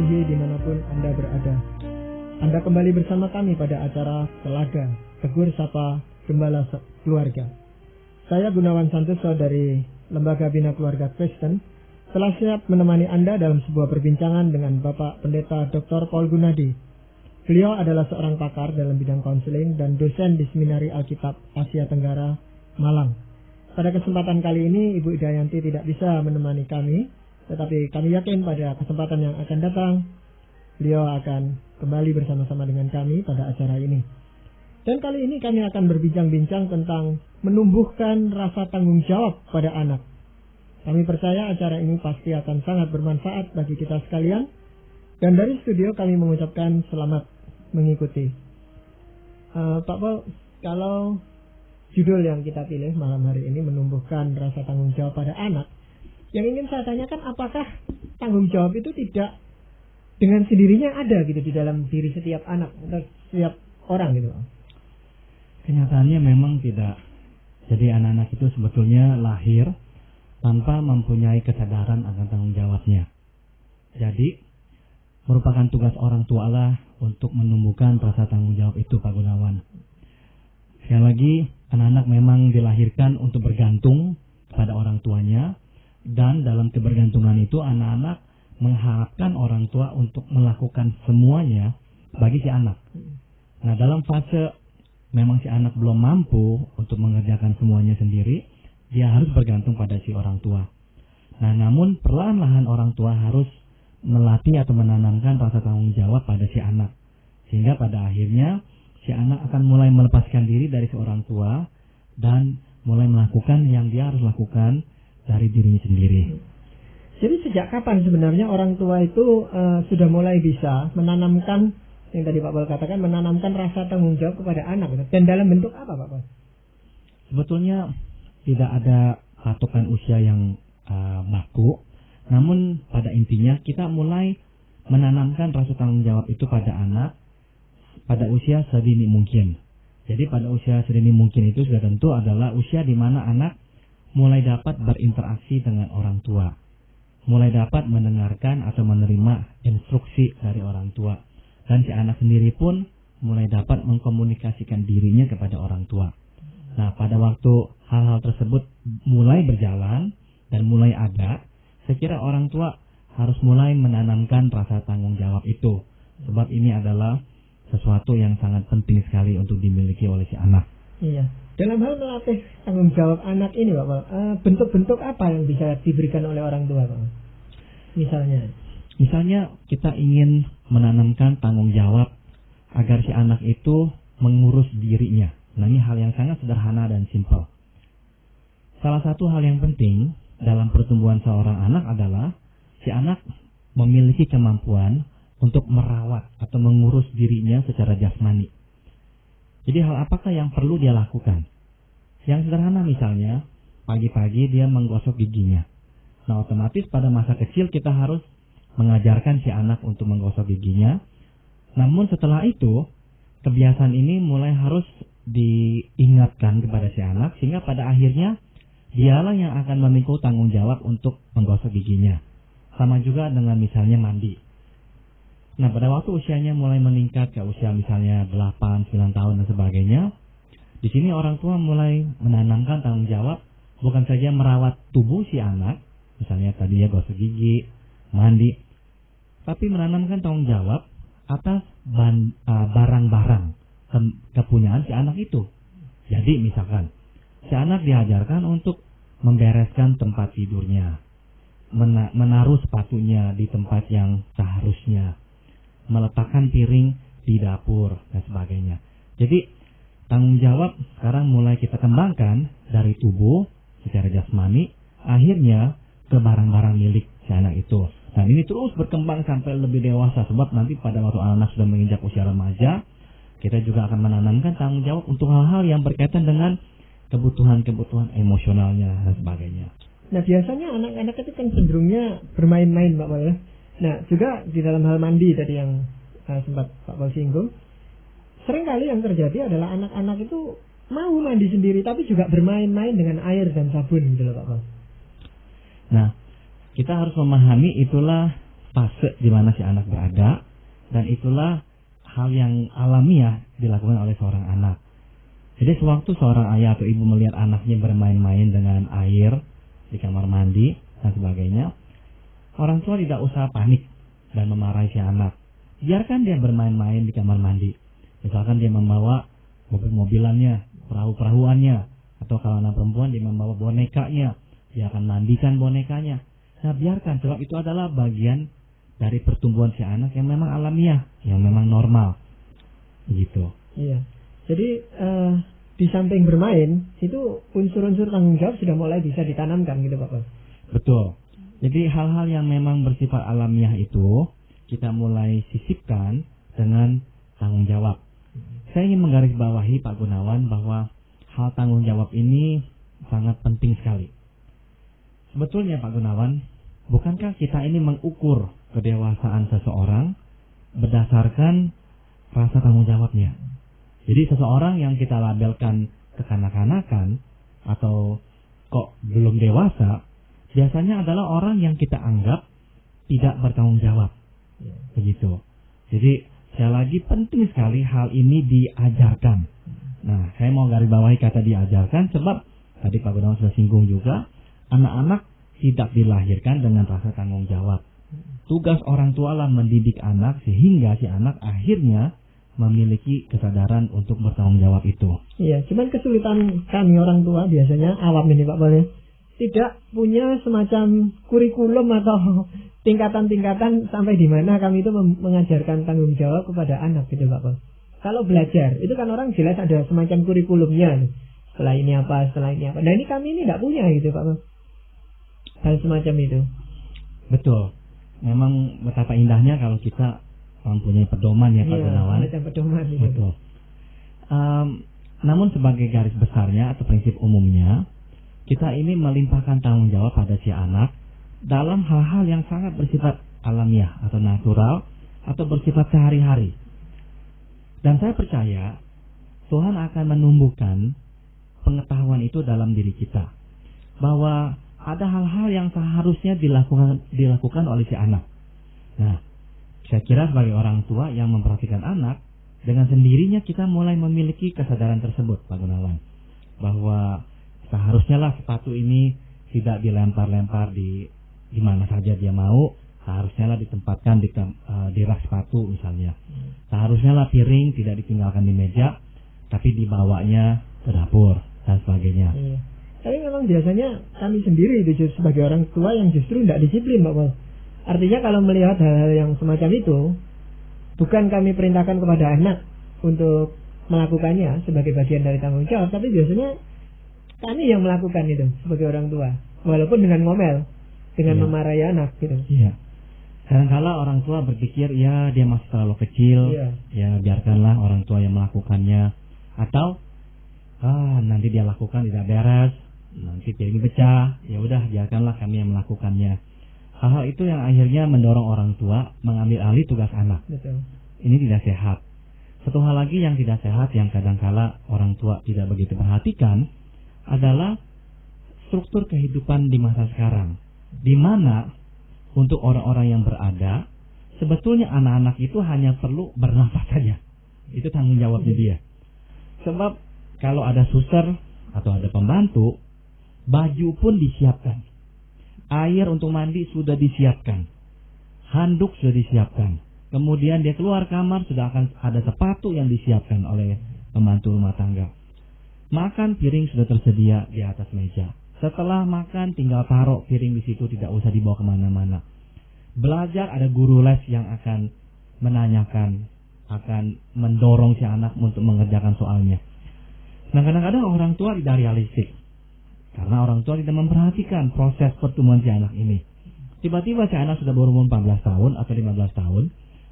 mengasihi dimanapun Anda berada. Anda kembali bersama kami pada acara Telaga, Tegur Sapa Gembala Keluarga. Saya Gunawan Santoso dari Lembaga Bina Keluarga Kristen telah siap menemani Anda dalam sebuah perbincangan dengan Bapak Pendeta Dr. Paul Gunadi. Beliau adalah seorang pakar dalam bidang konseling dan dosen di Seminari Alkitab Asia Tenggara, Malang. Pada kesempatan kali ini, Ibu Idayanti tidak bisa menemani kami, tetapi kami yakin pada kesempatan yang akan datang, beliau akan kembali bersama-sama dengan kami pada acara ini. Dan kali ini kami akan berbincang-bincang tentang menumbuhkan rasa tanggung jawab pada anak. Kami percaya acara ini pasti akan sangat bermanfaat bagi kita sekalian. Dan dari studio kami mengucapkan selamat mengikuti. Pak Paul, kalau judul yang kita pilih malam hari ini menumbuhkan rasa tanggung jawab pada anak, yang ingin saya tanyakan, apakah tanggung jawab itu tidak dengan sendirinya ada gitu di dalam diri setiap anak atau setiap orang gitu? Kenyataannya memang tidak. Jadi anak-anak itu sebetulnya lahir tanpa mempunyai kesadaran akan tanggung jawabnya. Jadi merupakan tugas orang tua lah untuk menumbuhkan rasa tanggung jawab itu, Pak Gunawan. Sekali lagi, anak-anak memang dilahirkan untuk bergantung pada orang tuanya. Dan dalam kebergantungan itu anak-anak mengharapkan orang tua untuk melakukan semuanya bagi si anak. Nah, dalam fase memang si anak belum mampu untuk mengerjakan semuanya sendiri, dia harus bergantung pada si orang tua. Nah, namun perlahan-lahan orang tua harus melatih atau menanamkan rasa tanggung jawab pada si anak. Sehingga pada akhirnya si anak akan mulai melepaskan diri dari seorang tua dan mulai melakukan yang dia harus lakukan dari dirinya sendiri. Jadi sejak kapan sebenarnya orang tua itu sudah mulai bisa menanamkan, yang tadi Pak Paul katakan, menanamkan rasa tanggung jawab kepada anak, dan dalam bentuk apa, Pak Paul? Sebetulnya tidak ada patokan usia yang baku, namun pada intinya kita mulai menanamkan rasa tanggung jawab itu pada anak pada usia sedini mungkin. Jadi pada usia sedini mungkin itu sudah tentu adalah usia di mana anak mulai dapat berinteraksi dengan orang tua, mulai dapat mendengarkan atau menerima instruksi dari orang tua, dan si anak sendiri pun mulai dapat mengkomunikasikan dirinya kepada orang tua. Nah, pada waktu hal-hal tersebut mulai berjalan dan mulai ada, saya kira orang tua harus mulai menanamkan rasa tanggung jawab itu, sebab ini adalah sesuatu yang sangat penting sekali untuk dimiliki oleh si anak. Iya. Dalam hal melatih tanggung jawab anak ini, Pak Paul, bentuk-bentuk apa yang bisa diberikan oleh orang tua, Pak? Misalnya kita ingin menanamkan tanggung jawab agar si anak itu mengurus dirinya. Nah, ini hal yang sangat sederhana dan simpel. Salah satu hal yang penting dalam pertumbuhan seorang anak adalah si anak memiliki kemampuan untuk merawat atau mengurus dirinya secara jasmani. Jadi hal apakah yang perlu dia lakukan? Yang sederhana misalnya, pagi-pagi dia menggosok giginya. Nah, otomatis pada masa kecil kita harus mengajarkan si anak untuk menggosok giginya. Namun setelah itu, kebiasaan ini mulai harus diingatkan kepada si anak, sehingga pada akhirnya dialah yang akan memikul tanggung jawab untuk menggosok giginya. Sama juga dengan misalnya mandi. Nah, pada waktu usianya mulai meningkat ke usia misalnya 8, 9 tahun dan sebagainya, di sini orang tua mulai menanamkan tanggung jawab bukan saja merawat tubuh si anak, misalnya tadi ya gosok gigi, mandi, tapi menanamkan tanggung jawab atas barang-barang kepunyaan si anak itu. Jadi misalkan si anak diajarkan untuk membereskan tempat tidurnya, menaruh sepatunya di tempat yang seharusnya, meletakkan piring di dapur dan sebagainya. Jadi tanggung jawab sekarang mulai kita kembangkan dari tubuh secara jasmani, akhirnya ke barang-barang milik si anak itu. Dan ini terus berkembang sampai lebih dewasa, sebab nanti pada waktu anak sudah menginjak usia remaja, kita juga akan menanamkan tanggung jawab untuk hal-hal yang berkaitan dengan kebutuhan-kebutuhan emosionalnya dan sebagainya. Nah, biasanya anak-anak itu kan cenderungnya bermain-main, Pak Paul, ya. Nah, juga di dalam hal mandi tadi yang sempat Pak Paul singgung, seringkali yang terjadi adalah anak-anak itu mau mandi sendiri, tapi juga bermain-main dengan air dan sabun gitu loh, Pak Paul. Nah, kita harus memahami itulah fase di mana si anak berada, dan itulah hal yang alamiah dilakukan oleh seorang anak. Jadi sewaktu seorang ayah atau ibu melihat anaknya bermain-main dengan air di kamar mandi dan sebagainya, orang tua tidak usah panik dan memarahi si anak. Biarkan dia bermain-main di kamar mandi. Misalkan dia membawa mobil-mobilannya, perahu-perahuannya, atau kalau anak perempuan dia membawa bonekanya, dia akan mandikan bonekanya. Nah, biarkan, sebab itu adalah bagian dari pertumbuhan si anak yang memang alamiah, yang memang normal. Begitu. Iya. Jadi di samping bermain, itu unsur-unsur tanggung jawab sudah mulai bisa ditanamkan gitu Pak. Betul. Jadi hal-hal yang memang bersifat alamiah itu kita mulai sisipkan dengan tanggung jawab. Saya ingin menggarisbawahi Pak Gunawan bahwa hal tanggung jawab ini sangat penting sekali. Sebetulnya Pak Gunawan, bukankah kita ini mengukur kedewasaan seseorang berdasarkan rasa tanggung jawabnya? Jadi seseorang yang kita labelkan kekanak-kanakan atau kok belum dewasa, biasanya adalah orang yang kita anggap tidak bertanggung jawab. Begitu. Jadi sekali lagi penting sekali hal ini diajarkan. Nah, saya mau garis bawahi kata diajarkan sebab tadi Pak Gunawan sudah singgung juga, anak-anak tidak dilahirkan dengan rasa tanggung jawab. Tugas orang tua lah mendidik anak sehingga si anak akhirnya memiliki kesadaran untuk bertanggung jawab itu. Iya, cuman kesulitan kami orang tua biasanya awam ini Pak Bal, tidak punya semacam kurikulum atau tingkatan-tingkatan sampai di mana kami itu mengajarkan tanggung jawab kepada anak gitu Pak Bal. Kalau belajar itu kan orang jelas ada semacam kurikulumnya. Setelah ini apa, setelah ini apa. Nah ini kami ini tidak punya gitu Pak Bal. Hal semacam itu. Betul. Memang betapa indahnya kalau kita mempunyai pedoman ya Pak Gunawan. Ada pedoman. Betul. Namun sebagai garis besarnya atau prinsip umumnya, kita ini melimpahkan tanggung jawab pada si anak dalam hal-hal yang sangat bersifat alamiah atau natural atau bersifat sehari-hari. Dan saya percaya Tuhan akan menumbuhkan pengetahuan itu dalam diri kita, bahwa ada hal-hal yang seharusnya dilakukan oleh si anak. Nah, saya kira sebagai orang tua yang memperhatikan anak, dengan sendirinya kita mulai memiliki kesadaran tersebut, Pak Gunawan, bahwa seharusnya lah sepatu ini tidak dilempar-lempar di mana saja dia mau, seharusnya lah ditempatkan di rak sepatu misalnya. Seharusnya lah piring tidak ditinggalkan di meja, tapi dibawanya ke dapur dan sebagainya. Iya. Tapi memang biasanya kami sendiri itu sebagai orang tua yang justru tidak disiplin Pak Bal. Artinya kalau melihat hal-hal yang semacam itu, bukan kami perintahkan kepada anak untuk melakukannya sebagai bagian dari tanggung jawab, tapi biasanya kami yang melakukan itu sebagai orang tua, walaupun dengan ngomel, dengan memarahi anak gitu. Iya. Kadang-kala orang tua berpikir ya dia masih terlalu kecil, ya biarkanlah orang tua yang melakukannya, atau nanti dia lakukan tidak beres, nanti piring pecah, ya udah biarkanlah kami yang melakukannya. Hal-hal itu yang akhirnya mendorong orang tua mengambil alih tugas anak. Betul. Ini tidak sehat. Satu hal lagi yang tidak sehat yang kadang-kala orang tua tidak begitu perhatikan adalah struktur kehidupan di masa sekarang, di mana untuk orang-orang yang berada, sebetulnya anak-anak itu hanya perlu bernafas saja. Itu tanggung jawabnya dia. Sebab kalau ada suster atau ada pembantu, baju pun disiapkan, air untuk mandi sudah disiapkan, handuk sudah disiapkan, kemudian dia keluar kamar sudah akan ada sepatu yang disiapkan oleh pembantu rumah tangga. Makan piring sudah tersedia di atas meja. Setelah makan tinggal taruh piring di situ, tidak usah dibawa kemana-mana. Belajar ada guru les yang akan menanyakan, akan mendorong si anak untuk mengerjakan soalnya. Nah kadang-kadang orang tua tidak realistik, karena orang tua tidak memperhatikan proses pertumbuhan si anak ini. Tiba-tiba si anak sudah berumur 14 tahun atau 15 tahun,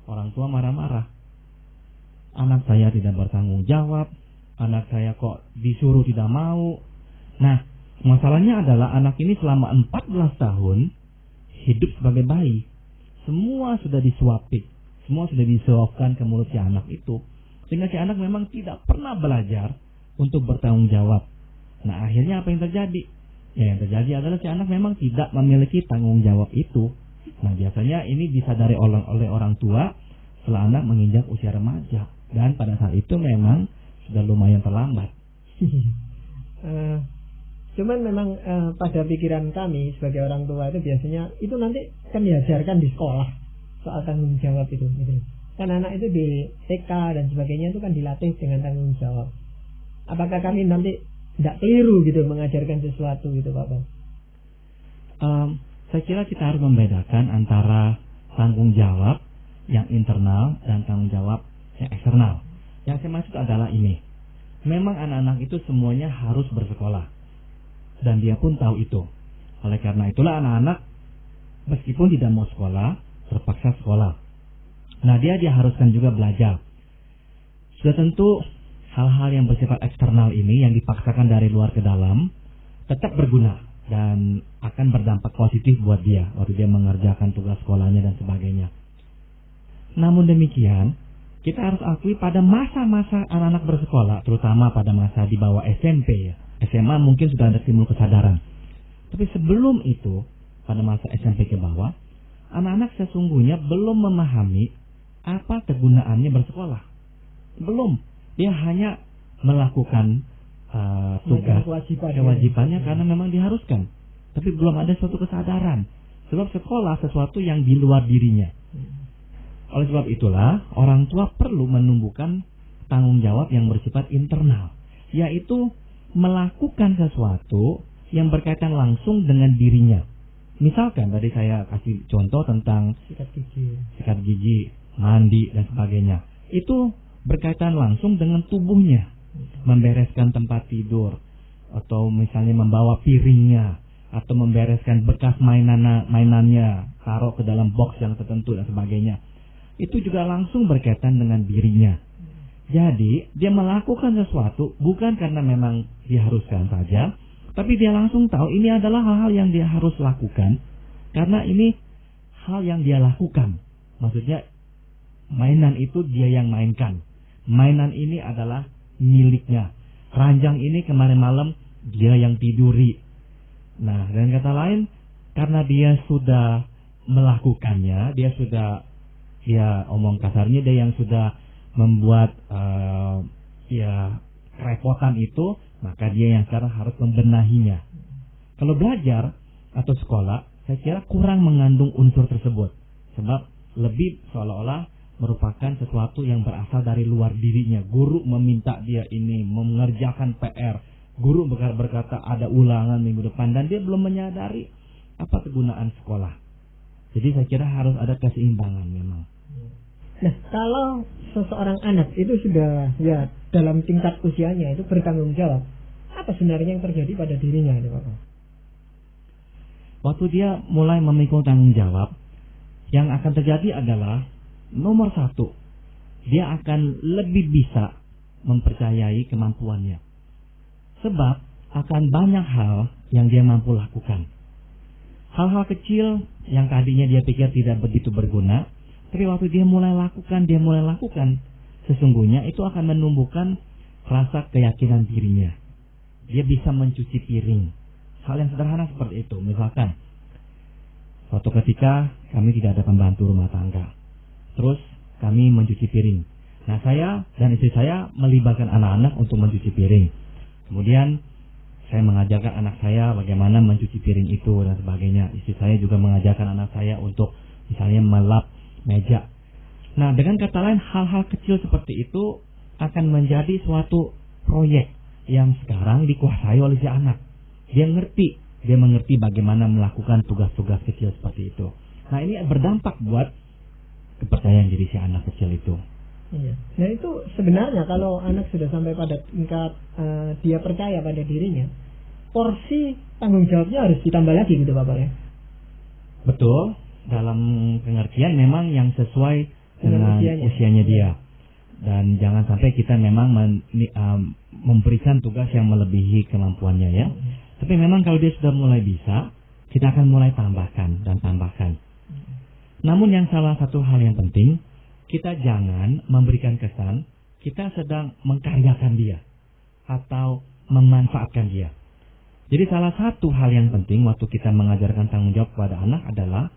orang tua marah-marah. Anak saya tidak bertanggung jawab, anak saya kok disuruh tidak mau. Nah, masalahnya adalah anak ini selama 14 tahun hidup sebagai bayi. Semua sudah disuapi, semua sudah disuapkan ke mulut si anak itu. Sehingga si anak memang tidak pernah belajar untuk bertanggung jawab. Nah, akhirnya apa yang terjadi? Ya, yang terjadi adalah si anak memang tidak memiliki tanggung jawab itu Nah, biasanya ini disadari oleh orang tua setelah anak menginjak usia remaja, dan pada saat itu memang sudah lumayan terlambat. Cuman memang pada pikiran kami sebagai orang tua itu biasanya itu nanti kan diajarkan di sekolah soal tanggung jawab itu gitu. Kan anak itu di TK dan sebagainya itu kan dilatih dengan tanggung jawab. Apakah kami nanti tidak keliru gitu mengajarkan sesuatu gitu Pak? Saya kira kita harus membedakan antara tanggung jawab yang internal dan tanggung jawab yang eksternal. Yang saya maksud adalah ini. Memang anak-anak itu semuanya harus bersekolah. Dan dia pun tahu itu. Oleh karena itulah anak-anak meskipun tidak mau sekolah, terpaksa sekolah. Nah, dia diharuskan juga belajar. Sudah tentu hal-hal yang bersifat eksternal ini yang dipaksakan dari luar ke dalam tetap berguna dan akan berdampak positif buat dia waktu dia mengerjakan tugas sekolahnya dan sebagainya. Namun demikian, kita harus akui pada masa-masa anak-anak bersekolah, terutama pada masa di bawah SMP ya. SMA mungkin sudah ada timbul kesadaran. Tapi sebelum itu, pada masa SMP ke bawah, anak-anak sesungguhnya belum memahami apa kegunaannya bersekolah. Belum. Dia hanya melakukan tugas kewajibannya karena memang diharuskan. Tapi belum ada suatu kesadaran. Sebab sekolah sesuatu yang di luar dirinya. Oleh sebab itulah, orang tua perlu menumbuhkan tanggung jawab yang bersifat internal. Yaitu melakukan sesuatu yang berkaitan langsung dengan dirinya. Misalkan tadi saya kasih contoh tentang sikat gigi, mandi dan sebagainya. Itu berkaitan langsung dengan tubuhnya. Membereskan tempat tidur, atau misalnya membawa piringnya, atau membereskan bekas mainannya, taruh ke dalam box yang tertentu dan sebagainya. Itu juga langsung berkaitan dengan dirinya. Jadi dia melakukan sesuatu bukan karena memang diharuskan saja, tapi dia langsung tahu ini adalah hal-hal yang dia harus lakukan karena ini hal yang dia lakukan. Maksudnya mainan itu dia yang mainkan. Mainan ini adalah miliknya. Ranjang ini kemarin malam dia yang tiduri. Nah, dengan kata lain, karena dia sudah melakukannya, dia omong kasarnya dia yang sudah membuat kerepotan itu, maka dia yang sekarang harus membenahinya. Kalau belajar atau sekolah, saya kira kurang mengandung unsur tersebut, sebab lebih seolah-olah merupakan sesuatu yang berasal dari luar dirinya. Guru meminta dia ini mengerjakan PR, guru berkata ada ulangan minggu depan, dan dia belum menyadari apa kegunaan sekolah. Jadi saya kira harus ada keseimbangan memang. Nah, kalau seseorang anak itu sudah ya dalam tingkat usianya itu bertanggung jawab, apa sebenarnya yang terjadi pada dirinya, Bapak? Waktu dia mulai memikul tanggung jawab, yang akan terjadi adalah nomor satu, dia akan lebih bisa mempercayai kemampuannya. Sebab akan banyak hal yang dia mampu lakukan. Hal-hal kecil yang tadinya dia pikir tidak begitu berguna, tapi waktu dia mulai lakukan, sesungguhnya itu akan menumbuhkan rasa keyakinan dirinya. Dia bisa mencuci piring. Hal yang sederhana seperti itu. Misalkan, suatu ketika kami tidak ada pembantu rumah tangga. Terus kami mencuci piring. Nah, saya dan istri saya melibatkan anak-anak untuk mencuci piring. Kemudian saya mengajarkan anak saya bagaimana mencuci piring itu dan sebagainya. Istri saya juga mengajarkan anak saya untuk misalnya melap meja. Nah, dengan kata lain, hal-hal kecil seperti itu akan menjadi suatu proyek yang sekarang dikuasai oleh si anak. Dia mengerti bagaimana melakukan tugas-tugas kecil seperti itu. Nah, ini berdampak buat kepercayaan diri si anak kecil itu. Iya. Nah, itu sebenarnya kalau anak sudah sampai pada tingkat dia percaya pada dirinya, porsi tanggung jawabnya harus ditambah lagi gitu Bapak ya. Betul. Dalam pengertian memang yang sesuai dengan usianya dia. Dan jangan sampai kita memang memberikan tugas yang melebihi kemampuannya ya. Tapi memang kalau dia sudah mulai bisa, kita akan mulai tambahkan. Namun yang salah satu hal yang penting, kita jangan memberikan kesan kita sedang mengkaryakan dia atau memanfaatkan dia. Jadi salah satu hal yang penting waktu kita mengajarkan tanggung jawab kepada anak adalah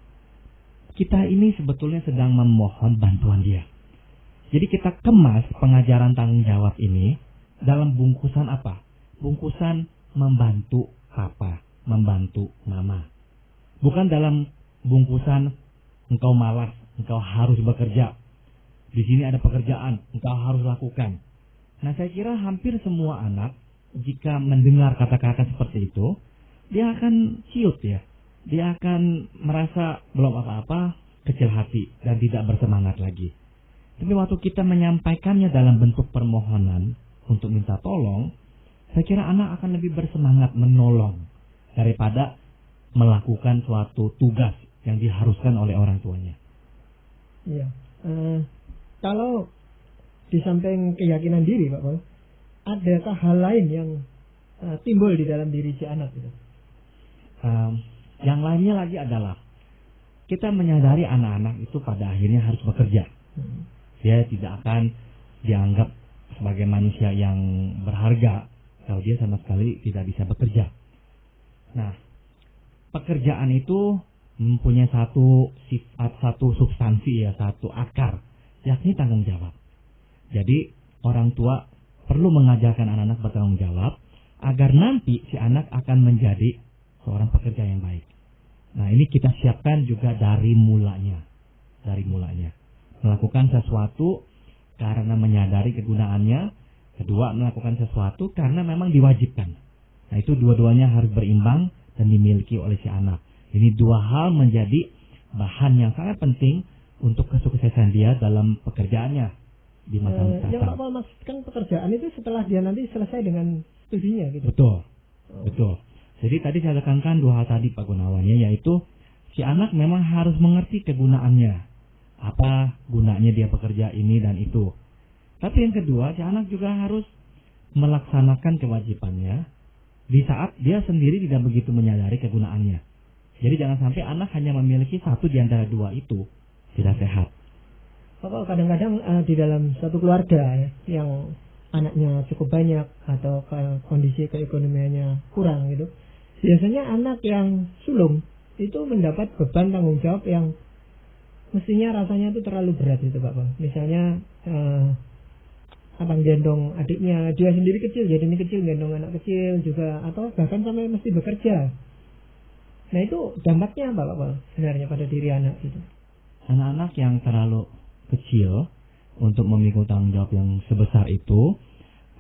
kita ini sebetulnya sedang memohon bantuan dia. Jadi kita kemas pengajaran tanggung jawab ini dalam bungkusan apa? Bungkusan membantu papa, membantu mama. Bukan dalam bungkusan engkau malas, engkau harus bekerja. Di sini ada pekerjaan, engkau harus lakukan. Nah, saya kira hampir semua anak jika mendengar kata-kata seperti itu, dia akan ciut ya. Dia akan merasa belum apa-apa, kecil hati, dan tidak bersemangat lagi. Tapi waktu kita menyampaikannya dalam bentuk permohonan untuk minta tolong, saya kira anak akan lebih bersemangat menolong daripada melakukan suatu tugas yang diharuskan oleh orang tuanya. Iya. Kalau di samping keyakinan diri, Pak Paul, adakah hal lain yang timbul di dalam diri si anak itu? Yang lainnya lagi adalah kita menyadari anak-anak itu pada akhirnya harus bekerja. Dia tidak akan dianggap sebagai manusia yang berharga kalau dia sama sekali tidak bisa bekerja. Nah, pekerjaan itu mempunyai satu sifat, satu substansi ya, satu akar, yakni tanggung jawab. Jadi orang tua perlu mengajarkan anak-anak bertanggung jawab agar nanti si anak akan menjadi seorang pekerja yang baik. Nah, ini kita siapkan juga dari mulanya. Melakukan sesuatu karena menyadari kegunaannya. Kedua, melakukan sesuatu karena memang diwajibkan. Nah, itu dua-duanya harus berimbang dan dimiliki oleh si anak. Ini dua hal menjadi bahan yang sangat penting untuk kesuksesan dia dalam pekerjaannya di masa mendatang. Yang Pak Paul maksudkan pekerjaan itu setelah dia nanti selesai dengan studinya gitu. Betul. Jadi tadi saya tekankan dua hal tadi Pak Gunawan, yaitu si anak memang harus mengerti kegunaannya. Apa gunanya dia bekerja ini dan itu. Tapi yang kedua, si anak juga harus melaksanakan kewajibannya di saat dia sendiri tidak begitu menyadari kegunaannya. Jadi jangan sampai anak hanya memiliki satu di antara dua itu, tidak sehat. Bapak, kadang-kadang di dalam satu keluarga yang anaknya cukup banyak atau kondisi keekonomiannya kurang gitu, biasanya anak yang sulung itu mendapat beban tanggung jawab yang mestinya rasanya itu terlalu berat itu Pak. Misalnya abang gendong adiknya, dia sendiri kecil, jadi ini kecil gendong anak kecil juga, atau bahkan sampai mesti bekerja. Nah, itu dampaknya apa Pak sebenarnya pada diri anak itu? Anak-anak yang terlalu kecil untuk memikul tanggung jawab yang sebesar itu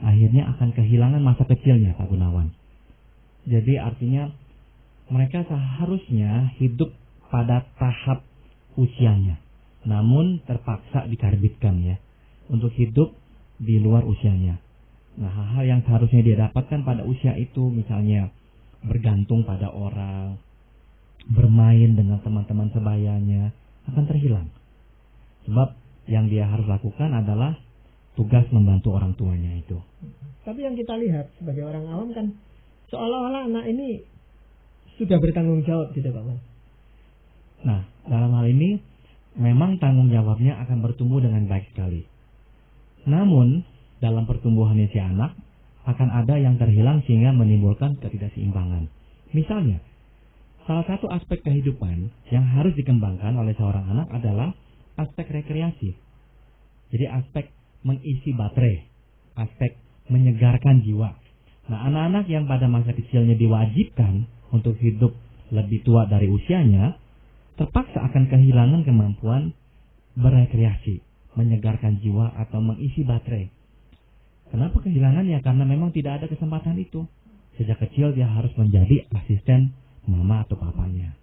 akhirnya akan kehilangan masa kecilnya Pak Gunawan. Jadi artinya mereka seharusnya hidup pada tahap usianya, namun terpaksa dikarbitkan ya untuk hidup di luar usianya. Nah, hal-hal yang seharusnya dia dapatkan pada usia itu, misalnya bergantung pada orang, bermain dengan teman-teman sebayanya, akan terhilang. Sebab yang dia harus lakukan adalah tugas membantu orang tuanya itu. Tapi yang kita lihat sebagai orang awam kan seolah-olah anak ini sudah bertanggung jawab gitu Pak. Nah, dalam hal ini memang tanggung jawabnya akan bertumbuh dengan baik sekali. Namun, dalam pertumbuhannya si anak akan ada yang terhilang sehingga menimbulkan ketidakseimbangan. Misalnya, salah satu aspek kehidupan yang harus dikembangkan oleh seorang anak adalah aspek rekreasi. Jadi aspek mengisi baterai, aspek menyegarkan jiwa. Nah, anak-anak yang pada masa kecilnya diwajibkan untuk hidup lebih tua dari usianya, terpaksa akan kehilangan kemampuan berekreasi, menyegarkan jiwa atau mengisi baterai. Kenapa kehilangannya? Karena memang tidak ada kesempatan itu. Sejak kecil dia harus menjadi asisten mama atau papanya.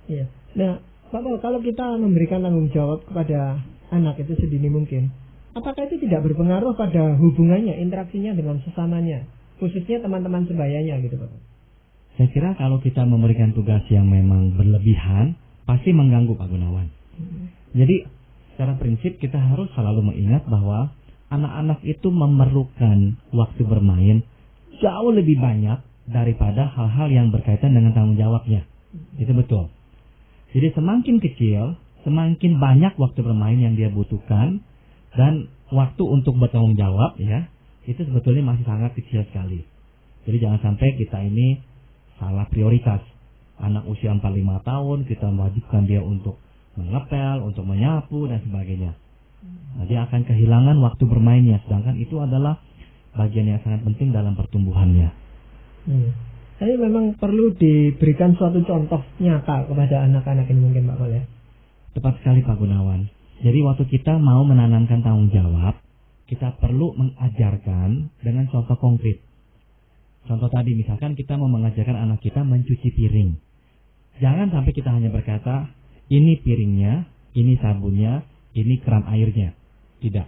Iya. Nah, Bapak, kalau kita memberikan tanggung jawab kepada anak itu sedini mungkin, apakah itu tidak berpengaruh pada hubungannya, interaksinya dengan sesamanya, khususnya teman-teman sebayanya gitu Bapak? Saya kira kalau kita memberikan tugas yang memang berlebihan, pasti mengganggu Pak Gunawan. Jadi, secara prinsip kita harus selalu mengingat bahwa anak-anak itu memerlukan waktu bermain jauh lebih banyak daripada hal-hal yang berkaitan dengan tanggung jawabnya. Itu betul. Jadi semakin kecil, semakin banyak waktu bermain yang dia butuhkan, dan waktu untuk bertanggung jawab ya, itu sebetulnya masih sangat kecil sekali. Jadi jangan sampai kita ini salah prioritas. Anak usia 4-5 tahun kita wajibkan dia untuk mengepel, untuk menyapu dan sebagainya. Nah, dia akan kehilangan waktu bermainnya, sedangkan itu adalah bagian yang sangat penting dalam pertumbuhannya. Tapi memang perlu diberikan suatu contoh nyata kepada anak-anak ini mungkin Pak Pol ya. Tepat sekali Pak Gunawan. Jadi waktu kita mau menanamkan tanggung jawab, kita perlu mengajarkan dengan contoh konkret. Contoh tadi misalkan kita mau mengajarkan anak kita mencuci piring. Jangan sampai kita hanya berkata, ini piringnya, ini sabunnya, ini keran airnya. Tidak.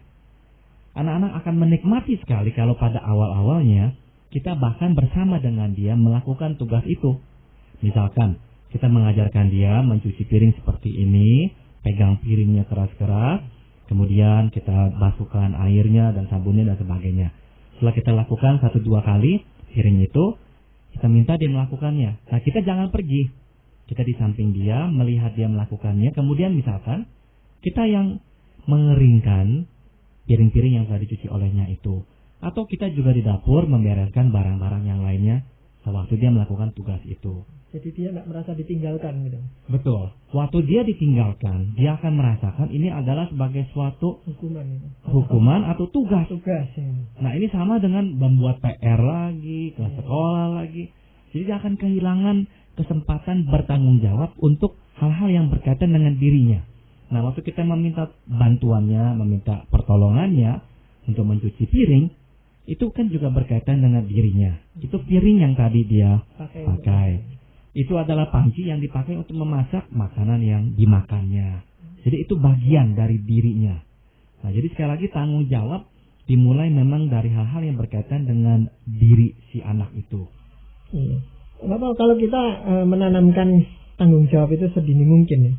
Anak-anak akan menikmati sekali kalau pada awal-awalnya kita bahkan bersama dengan dia melakukan tugas itu. Misalkan kita mengajarkan dia mencuci piring seperti ini, pegang piringnya keras-keras, kemudian kita basuhkan airnya dan sabunnya dan sebagainya. Setelah kita lakukan 1-2 kali piring itu, kita minta dia melakukannya. Nah, kita jangan pergi. Kita di samping dia, melihat dia melakukannya, kemudian misalkan kita yang mengeringkan piring-piring yang telah dicuci olehnya itu. Atau kita juga di dapur membereskan barang-barang yang lainnya sewaktu dia melakukan tugas itu. Jadi dia nggak merasa ditinggalkan gitu. Betul. Waktu dia ditinggalkan, dia akan merasakan ini adalah sebagai suatu hukuman atau tugas. Ya. Nah, ini sama dengan membuat PR lagi, ke sekolah lagi. Jadi dia akan kehilangan kesempatan bertanggung jawab untuk hal-hal yang berkaitan dengan dirinya. Nah, waktu kita meminta bantuannya, meminta pertolongannya untuk mencuci piring, itu kan juga berkaitan dengan dirinya. Itu piring yang tadi dia pakai. Itu adalah panci yang dipakai untuk memasak makanan yang dimakannya. Jadi itu bagian dari dirinya. Nah, jadi sekali lagi tanggung jawab dimulai memang dari hal-hal yang berkaitan dengan diri si anak itu. Iya. Bapak, kalau kita menanamkan tanggung jawab itu sedini mungkin ya.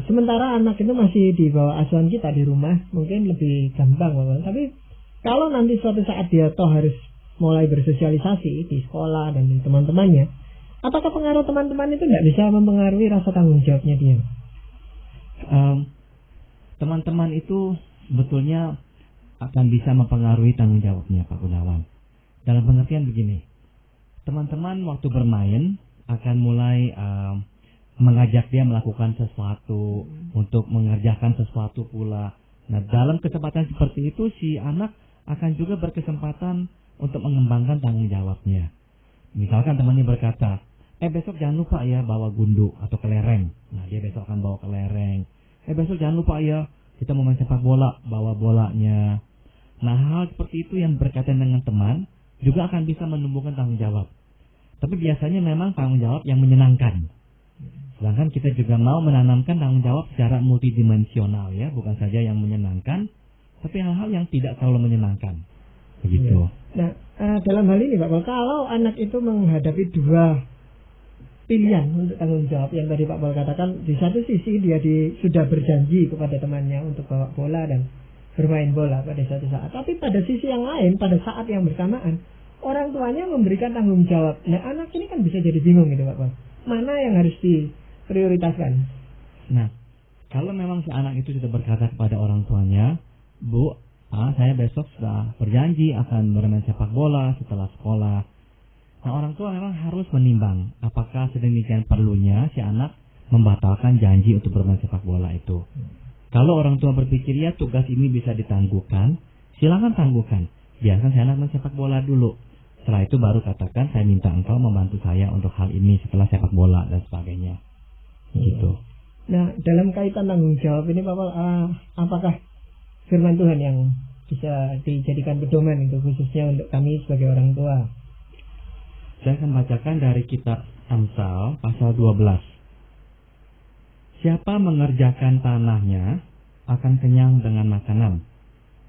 Sementara anak itu masih di bawah asuhan kita di rumah, mungkin lebih gampang Bapak. Tapi kalau nanti suatu saat dia toh harus mulai bersosialisasi di sekolah dan di teman-temannya, apakah pengaruh teman-teman itu tidak bisa mempengaruhi rasa tanggung jawabnya dia? Teman-teman itu sebetulnya akan bisa mempengaruhi tanggung jawabnya Pak Gunawan. Dalam pengertian begini, teman-teman waktu bermain akan mulai mengajak dia melakukan sesuatu, untuk mengerjakan sesuatu pula. Nah, dalam kesempatan seperti itu si anak akan juga berkesempatan untuk mengembangkan tanggung jawabnya. Misalkan temannya berkata, besok jangan lupa ya bawa gundu atau kelereng. Nah, dia besok akan bawa kelereng. Besok jangan lupa ya kita mau main sepak bola, bawa bolanya. Nah, hal seperti itu yang berkaitan dengan teman juga akan bisa menumbuhkan tanggung jawab. Tapi biasanya memang tanggung jawab yang menyenangkan. Sedangkan kita juga mau menanamkan tanggung jawab secara multidimensional ya, bukan saja yang menyenangkan, tapi hal-hal yang tidak terlalu menyenangkan. Begitu. Nah, dalam hal ini Pak Pol, kalau anak itu menghadapi dua pilihan untuk tanggung jawab yang tadi Pak Pol katakan, di satu sisi dia sudah berjanji kepada temannya untuk bawa bola dan bermain bola pada suatu saat, tapi pada sisi yang lain, pada saat yang bersamaan, orang tuanya memberikan tanggung jawab. Nah, anak ini kan bisa jadi bingung gitu Pak Pol. Mana yang harus diprioritaskan? Nah, kalau memang si anak itu sudah berkata kepada orang tuanya, Bu, saya besok sudah berjanji akan bermain sepak bola setelah sekolah. Nah, orang tua memang harus menimbang apakah sedemikian perlunya si anak membatalkan janji untuk bermain sepak bola itu. Kalau orang tua berpikir ya tugas ini bisa ditangguhkan, silakan tangguhkan. Biarkan si anak main sepak bola dulu. Setelah itu baru katakan saya minta engkau membantu saya untuk hal ini setelah sepak bola dan sebagainya. Gitu. Nah, dalam kaitan tanggung jawab ini Pak Pol, apakah firman Tuhan yang bisa dijadikan pedoman itu khususnya untuk kami sebagai orang tua? Saya akan bacakan dari kitab Amsal pasal 12. Siapa mengerjakan tanahnya akan kenyang dengan makanan.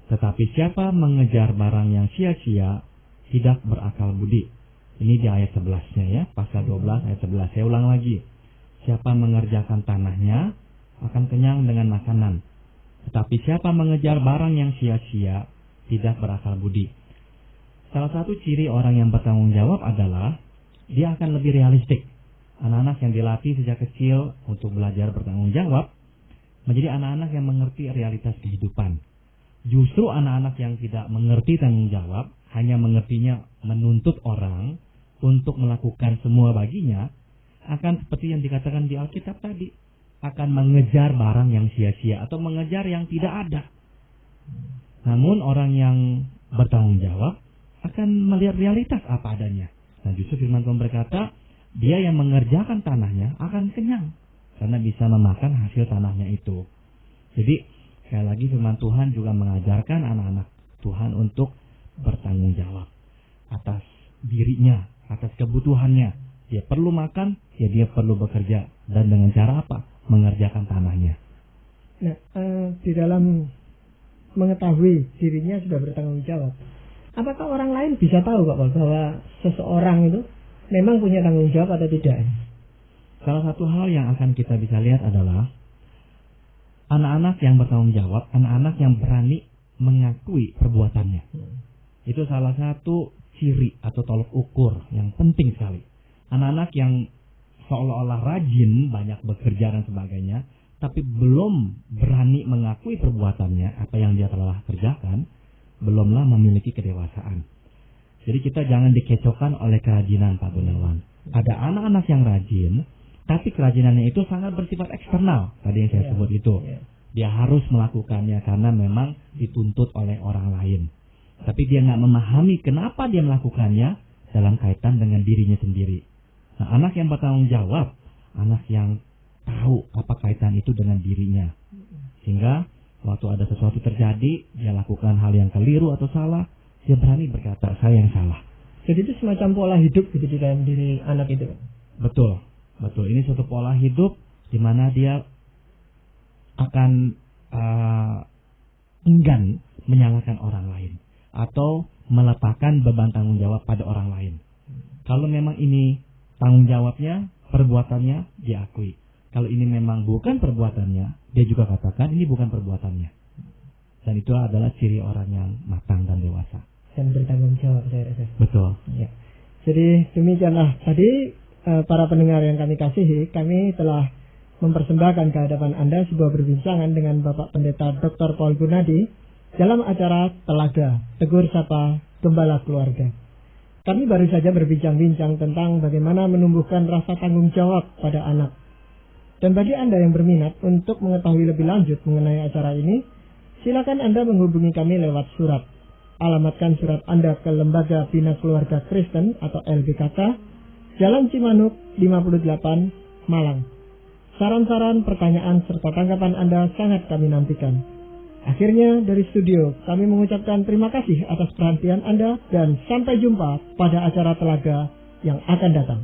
Tetapi siapa mengejar barang yang sia-sia tidak berakal budi. Ini di ayat 11-nya ya, pasal 12 ayat 11. Saya ulang lagi. Siapa mengerjakan tanahnya akan kenyang dengan makanan. Tetapi siapa mengejar barang yang sia-sia tidak berakal budi. Salah satu ciri orang yang bertanggung jawab adalah dia akan lebih realistik. Anak-anak yang dilatih sejak kecil untuk belajar bertanggung jawab menjadi anak-anak yang mengerti realitas kehidupan. Justru anak-anak yang tidak mengerti tanggung jawab, hanya mengertinya menuntut orang untuk melakukan semua baginya, akan seperti yang dikatakan di Alkitab tadi, akan mengejar barang yang sia-sia atau mengejar yang tidak ada. Namun orang yang bertanggung jawab akan melihat realitas apa adanya. Nah, justru firman Tuhan berkata, dia yang mengerjakan tanahnya akan kenyang karena bisa memakan hasil tanahnya itu. Jadi sekali lagi firman Tuhan juga mengajarkan anak-anak Tuhan untuk bertanggung jawab atas dirinya, atas kebutuhannya. Dia perlu makan, ya dia perlu bekerja. Dan dengan cara apa? Mengerjakan tanahnya. Nah, di dalam mengetahui dirinya sudah bertanggung jawab, apakah orang lain bisa tahu Pak Paul bahwa seseorang itu memang punya tanggung jawab atau tidak? Salah satu hal yang akan kita bisa lihat adalah anak-anak yang bertanggung jawab, anak-anak yang berani mengakui perbuatannya. Itu salah satu ciri atau tolok ukur yang penting sekali. Anak-anak yang seolah-olah rajin, banyak bekerja dan sebagainya, tapi belum berani mengakui perbuatannya, apa yang dia telah kerjakan, belumlah memiliki kedewasaan. Jadi kita jangan dikecohkan oleh kerajinan, Pak Gunawan. Ada anak-anak yang rajin, tapi kerajinannya itu sangat bersifat eksternal. Tadi yang saya sebut itu. Dia harus melakukannya karena memang dituntut oleh orang lain. Tapi dia nggak memahami kenapa dia melakukannya dalam kaitan dengan dirinya sendiri. Nah, anak yang bertanggung jawab, anak yang tahu apa kaitan itu dengan dirinya. Sehingga waktu ada sesuatu terjadi, dia lakukan hal yang keliru atau salah, dia berani berkata, saya yang salah. Jadi itu semacam pola hidup gitu di dalam diri anak itu. Betul. Ini suatu pola hidup di mana dia akan enggan menyalahkan orang lain atau meletakkan beban tanggung jawab pada orang lain. Kalau memang ini tanggung jawabnya, perbuatannya diakui. Kalau ini memang bukan perbuatannya, dia juga katakan ini bukan perbuatannya. Dan itu adalah ciri orang yang matang dan dewasa. Dan bertanggung jawab, saya rasa. Betul. Ya. Jadi demikianlah tadi para pendengar yang kami kasihi, kami telah mempersembahkan ke hadapan Anda sebuah perbincangan dengan Bapak Pendeta Dr. Paul Gunadi dalam acara Telaga Tegur Sapa Gembala Keluarga. Kami baru saja berbincang-bincang tentang bagaimana menumbuhkan rasa tanggung jawab pada anak. Dan bagi Anda yang berminat untuk mengetahui lebih lanjut mengenai acara ini, silakan Anda menghubungi kami lewat surat. Alamatkan surat Anda ke Lembaga Bina Keluarga Kristen atau LBKK, Jalan Cimanuk 58, Malang. Saran-saran, pertanyaan, serta tanggapan Anda sangat kami nantikan. Akhirnya dari studio kami mengucapkan terima kasih atas perhatian Anda dan sampai jumpa pada acara Telaga yang akan datang.